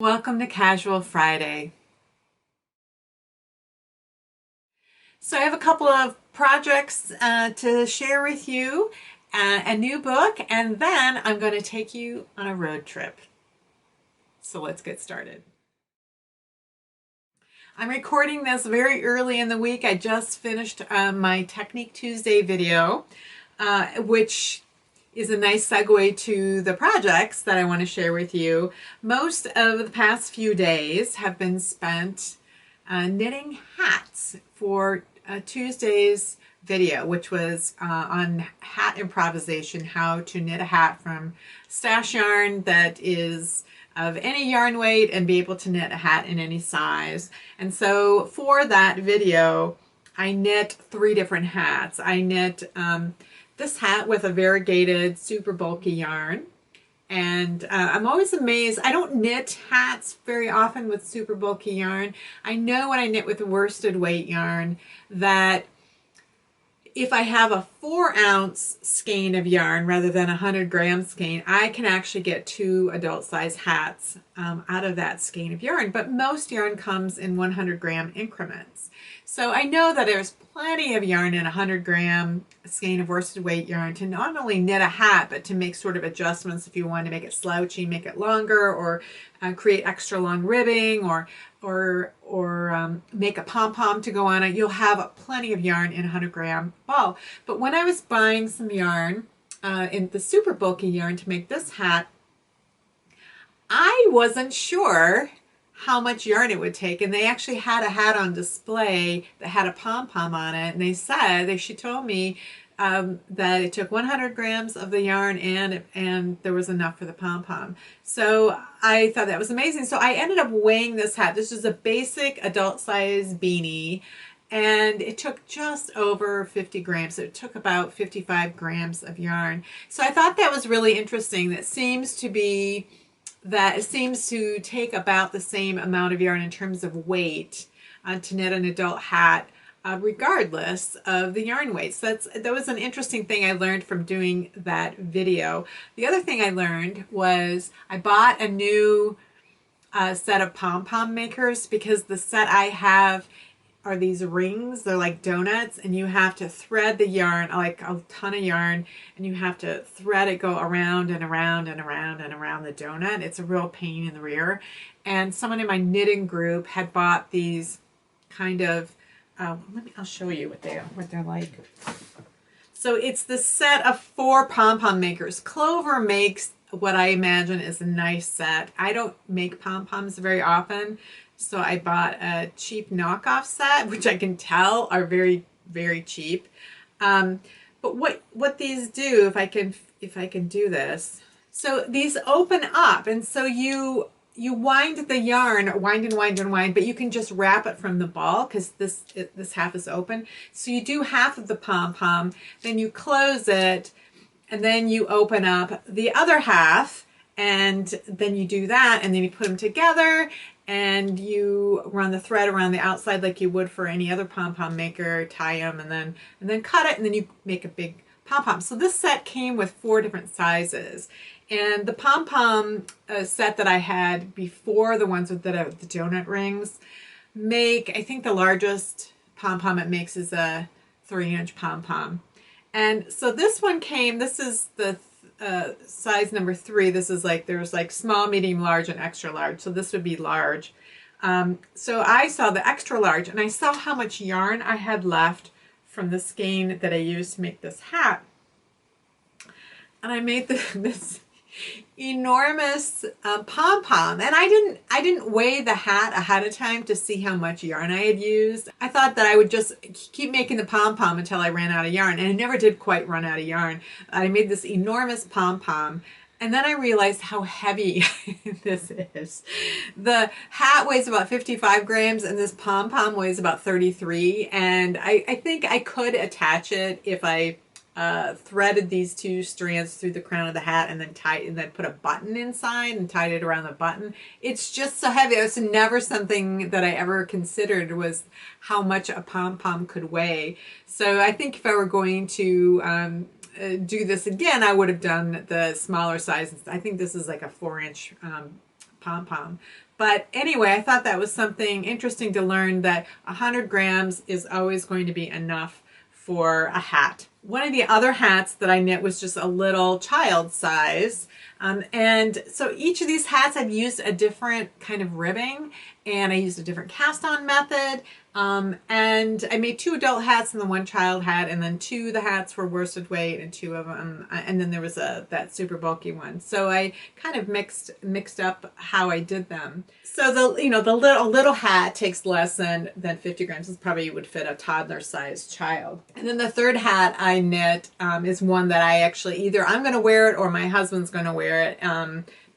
welcome to Casual Friday. So I have a couple of projects to share with you, a new book, and then I'm going to take you on a road trip. So let's get started. I'm recording this very early in the week. I just finished my Technique Tuesday video, which is a nice segue to the projects that I want to share with you. Most of the past few days have been spent knitting hats for Tuesday's video, which was on hat improvisation, how to knit a hat from stash yarn that is of any yarn weight and be able to knit a hat in any size. And so for that video, I knit 3 different hats. I knit this hat with a variegated super bulky yarn, and I'm always amazed. I don't knit hats very often with super bulky yarn. I know when I knit with worsted weight yarn that if I have a 4-ounce skein of yarn rather than a 100-gram skein, I can actually get 2 adult-size hats out of that skein of yarn. But most yarn comes in 100-gram increments. So I know that there's plenty of yarn in a 100-gram skein of worsted weight yarn to not only knit a hat, but to make sort of adjustments if you want to make it slouchy, make it longer, or create extra long ribbing, or make a pom-pom to go on it. You'll have plenty of yarn in a 100-gram ball. But when I was buying some yarn, in the super bulky yarn to make this hat, I wasn't sure how much yarn it would take, and they actually had a hat on display that had a pom-pom on it, and she told me that it took 100 grams of the yarn and there was enough for the pom-pom. So I thought that was amazing. So I ended up weighing this hat. This is a basic adult size beanie, and it took just over 50 grams. So it took about 55 grams of yarn. So I thought that was really interesting. That it seems to take about the same amount of yarn in terms of weight to knit an adult hat, regardless of the yarn weight. So that was an interesting thing I learned from doing that video. The other thing I learned was I bought a new set of pom-pom makers, because the set I have are these rings. They're like donuts, and you have to thread the yarn, like a ton of yarn, and you have to thread it, go around and around and around and around the donut. It's a real pain in the rear. And someone in my knitting group had bought these kind of I'll show you what they're like. So it's the set of 4 pom-pom makers. Clover makes what I imagine is a nice set. I don't make pom-poms very often, so I bought a cheap knockoff set, which I can tell are very, very cheap. But what these do, if I can do this, so these open up, and so you wind the yarn, wind and wind and wind, but you can just wrap it from the ball, because this half is open. So you do half of the pom-pom, then you close it, and then you open up the other half, and then you do that, and then you put them together, and you run the thread around the outside like you would for any other pom-pom maker, tie them, and then cut it, and then you make a big pom-pom. So this set came with 4 different sizes. And the pom-pom set that I had before, the ones with the donut rings, I think the largest pom-pom it makes is a 3-inch pom-pom. And so this one this is the size number 3. This is there's small, medium, large, and extra large. So this would be large. So I saw the extra large, and I saw how much yarn I had left from the skein that I used to make this hat. And I made this enormous pom-pom, and I didn't weigh the hat ahead of time to see how much yarn I had used. I thought that I would just keep making the pom-pom until I ran out of yarn, and I never did quite run out of yarn. I made this enormous pom-pom, and then I realized how heavy this is. The hat weighs about 55 grams, and this pom-pom weighs about 33, and I think I could attach it if I threaded these 2 strands through the crown of the hat, and then put a button inside and tied it around the button. It's just so heavy. It was never something that I ever considered, was how much a pom-pom could weigh. So I think if I were going to do this again, I would have done the smaller size. I think this is like a 4-inch pom-pom. But anyway, I thought that was something interesting to learn, that 100 grams is always going to be enough for a hat. One of the other hats that I knit was just a little child size. And so each of these hats I've used a different kind of ribbing, and I used a different cast on method. And I made 2 adult hats and then 1 child hat, and then 2 of the hats were worsted weight, and 2 of them, and then there was that super bulky one. So I kind of mixed up how I did them. So the little hat takes less than 50 grams. This probably would fit a toddler-sized child. And then the third hat I knit is one that I actually, either I'm going to wear it or my husband's going to wear it.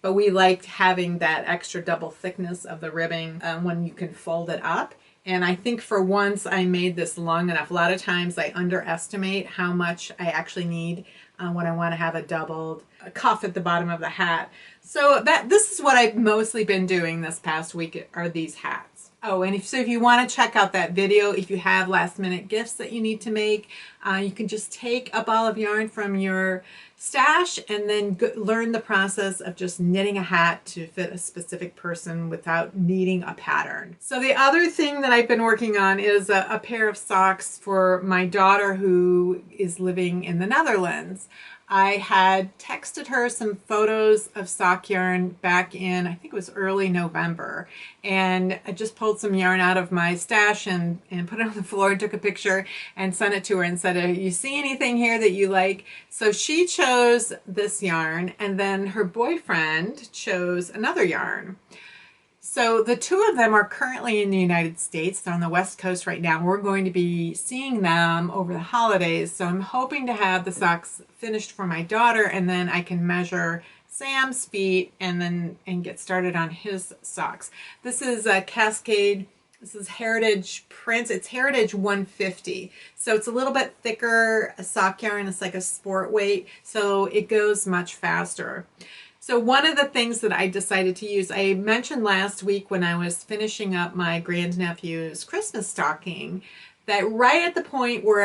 But we liked having that extra double thickness of the ribbing when you can fold it up. And I think for once I made this long enough. A lot of times I underestimate how much I actually need when I want to have a doubled cuff at the bottom of the hat. So this is what I've mostly been doing this past week, are these hats. Oh, and if you want to check out that video, if you have last minute gifts that you need to make, you can just take a ball of yarn from your stash and then learn the process of just knitting a hat to fit a specific person without needing a pattern. So the other thing that I've been working on is a pair of socks for my daughter who is living in the Netherlands. I had texted her some photos of sock yarn back in, I think it was early November, and I just pulled some yarn out of my stash and put it on the floor and took a picture and sent it to her and said, you see anything here that you like? So she chose this yarn, and then her boyfriend chose another yarn. So the 2 of them are currently in the United States. They're on the West Coast right now. We're going to be seeing them over the holidays. So I'm hoping to have the socks finished for my daughter, and then I can measure Sam's feet and get started on his socks. This is a Cascade. This is Heritage Prints. It's Heritage 150. So it's a little bit thicker sock yarn. It's like a sport weight. So it goes much faster. So one of the things that I decided to use, I mentioned last week when I was finishing up my grandnephew's Christmas stocking, that right at the point where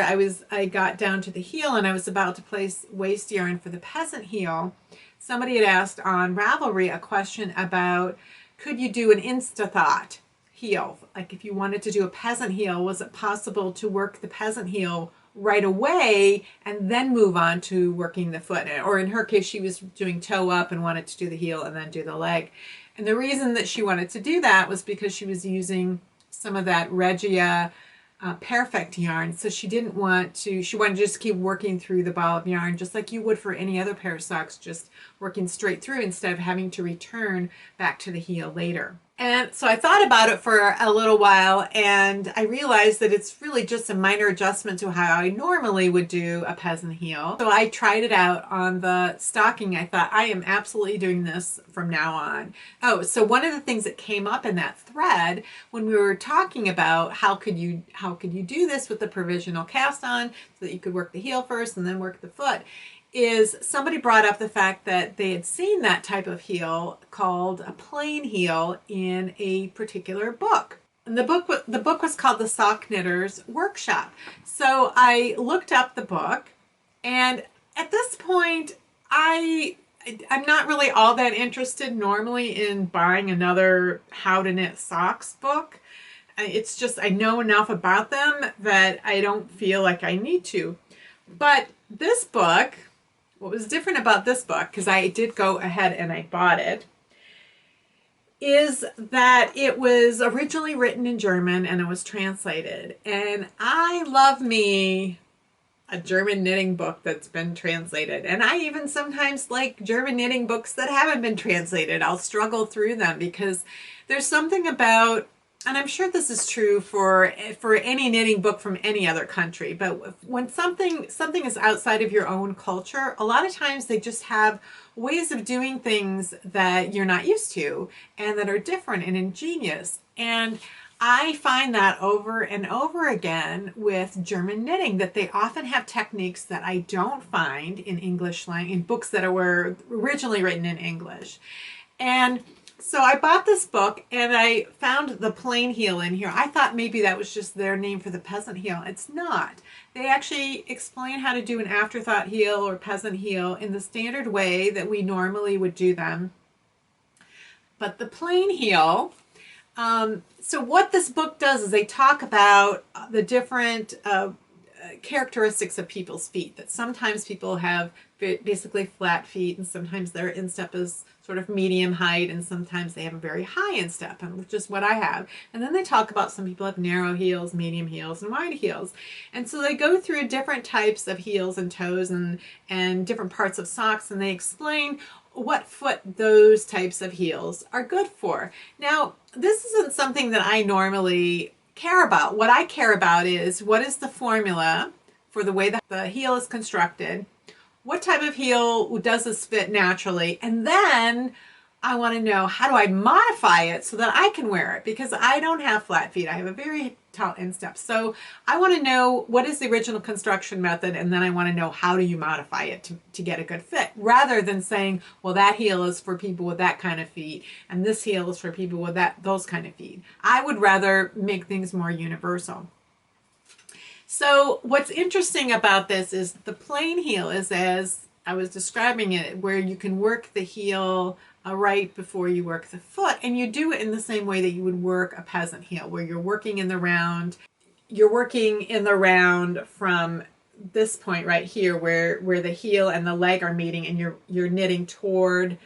I got down to the heel and I was about to place waist yarn for the peasant heel, somebody had asked on Ravelry a question about, could you do an Insta-thought heel? Like if you wanted to do a peasant heel, was it possible to work the peasant heel right away and then move on to working the foot? Or in her case, she was doing toe up and wanted to do the heel and then do the leg. And the reason that she wanted to do that was because she was using some of that Regia Perfect yarn. So she wanted to just keep working through the ball of yarn just like you would for any other pair of socks, just working straight through instead of having to return back to the heel later. And so I thought about it for a little while, and I realized that it's really just a minor adjustment to how I normally would do a peasant heel. So I tried it out on the stocking. I thought, I am absolutely doing this from now on. Oh, so one of the things that came up in that thread when we were talking about how could you do this with the provisional cast on so that you could work the heel first and then work the foot, is somebody brought up the fact that they had seen that type of heel called a plain heel in a particular book. And the book was called The Sock Knitter's Workshop. So I looked up the book, and at this point, I'm not really all that interested normally in buying another How to Knit Socks book. It's just I know enough about them that I don't feel like I need to. But this book, what was different about this book, because I did go ahead and I bought it, is that it was originally written in German and it was translated. And I love me a German knitting book that's been translated. And I even sometimes like German knitting books that haven't been translated. I'll struggle through them because there's something about, and I'm sure this is true for any knitting book from any other country, but when something is outside of your own culture, a lot of times they just have ways of doing things that you're not used to and that are different and ingenious. And I find that over and over again with German knitting, that they often have techniques that I don't find in English in books that were originally written in English. And so I bought this book and I found the plain heel in here. I thought maybe that was just their name for the peasant heel. It's not. They actually explain how to do an afterthought heel or peasant heel in the standard way that we normally would do them. But the plain heel, so what this book does is they talk about the different characteristics of people's feet, that sometimes people have basically flat feet, and sometimes their instep is sort of medium height, and sometimes they have a very high instep, which is what I have. And then they talk about some people have narrow heels, medium heels, and wide heels. And so they go through different types of heels and toes and different parts of socks, and they explain what foot those types of heels are good for. Now, this isn't something that I normally care about. What I care about is, what is the formula for the way that the heel is constructed? What type of heel does this fit naturally? And then I want to know, how do I modify it so that I can wear it? Because I don't have flat feet. I have a very tall instep. So I want to know, what is the original construction method? And then I want to know, how do you modify it to get a good fit? Rather than saying, well, that heel is for people with that kind of feet, and this heel is for people with those kind of feet. I would rather make things more universal. So what's interesting about this is the plain heel is, as I was describing it, where you can work the heel right before you work the foot, and you do it in the same way that you would work a peasant heel, where you're working in the round. You're working in the round from this point right here, where the heel and the leg are meeting, and you're knitting toward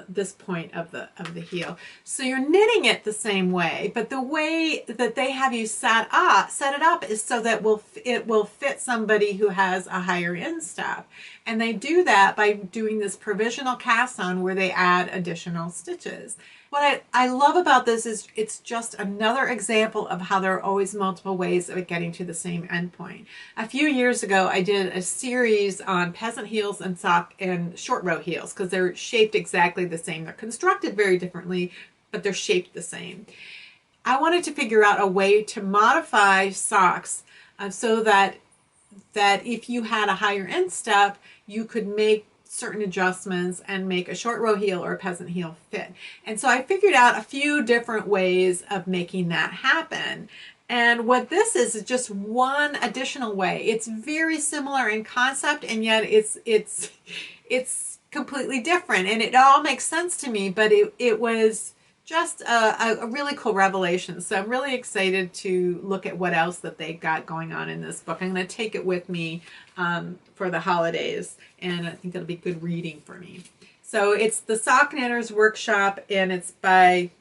this point of the heel. So you're knitting it the same way, but the way that they have you set it up is so that it will fit somebody who has a higher instep. And they do that by doing this provisional cast on, where they add additional stitches. What I love about this is it's just another example of how there are always multiple ways of getting to the same endpoint. A few years ago, I did a series on peasant heels and short row heels, because they're shaped exactly the same. They're constructed very differently, but they're shaped the same. I wanted to figure out a way to modify socks so that if you had a higher instep, you could make certain adjustments and make a short row heel or a peasant heel fit. And so I figured out a few different ways of making that happen. And what this is just one additional way. It's very similar in concept, and yet it's completely different, and it all makes sense to me, but it was just a really cool revelation. So I'm really excited to look at what else that they've got going on in this book. I'm going to take it with me for the holidays, and I think it'll be good reading for me. So it's the Sock Knitter's Workshop, and it's by,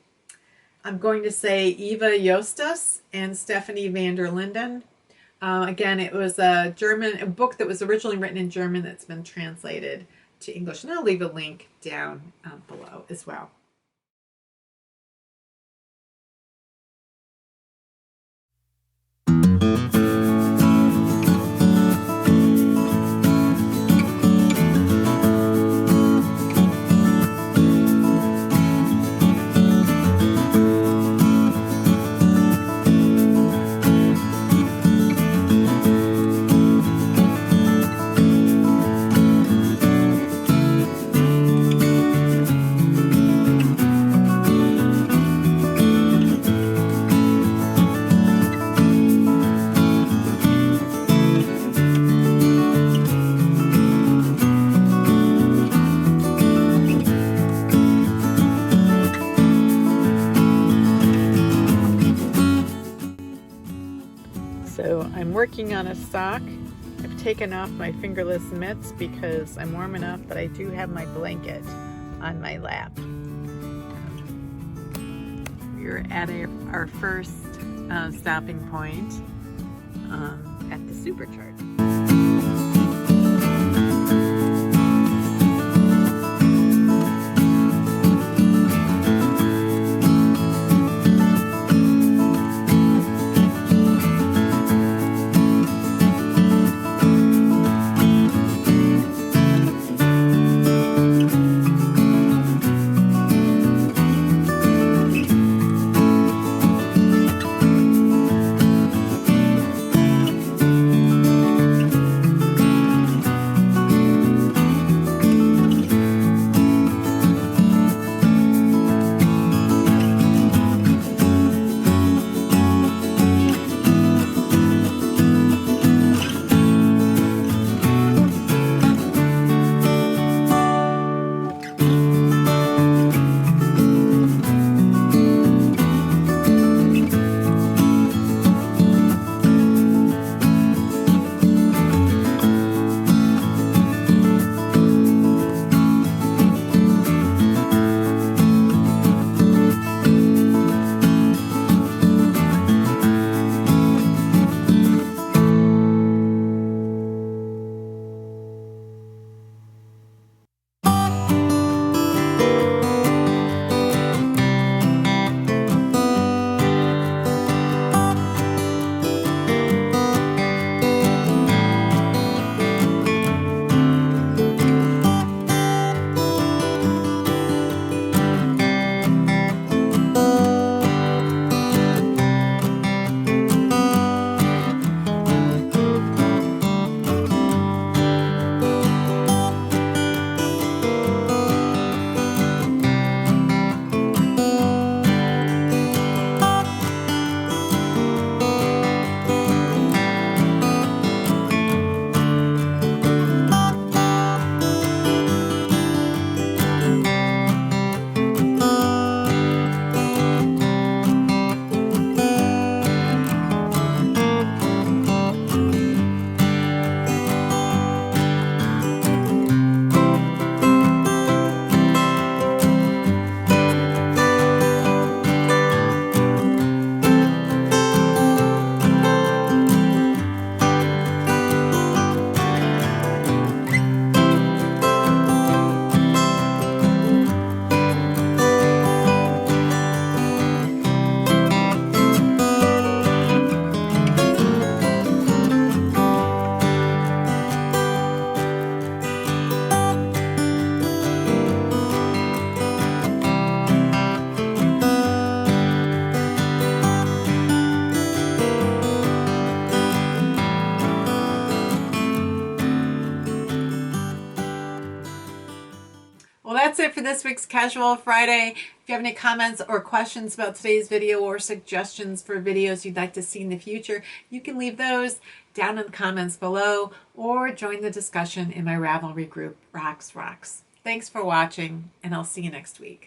I'm going to say, Eva Jostes and Stephanie van der Linden. Again, it was a book that was originally written in German that's been translated to English, and I'll leave a link down below as well. So I'm working on a sock. I've taken off my fingerless mitts because I'm warm enough, but I do have my blanket on my lap. We're at our first stopping point at the supercharger. that's it for this week's Casual Friday. If you have any comments or questions about today's video or suggestions for videos you'd like to see in the future, you can leave those down in the comments below or join the discussion in my Ravelry group, Rocks. Thanks for watching, and I'll see you next week.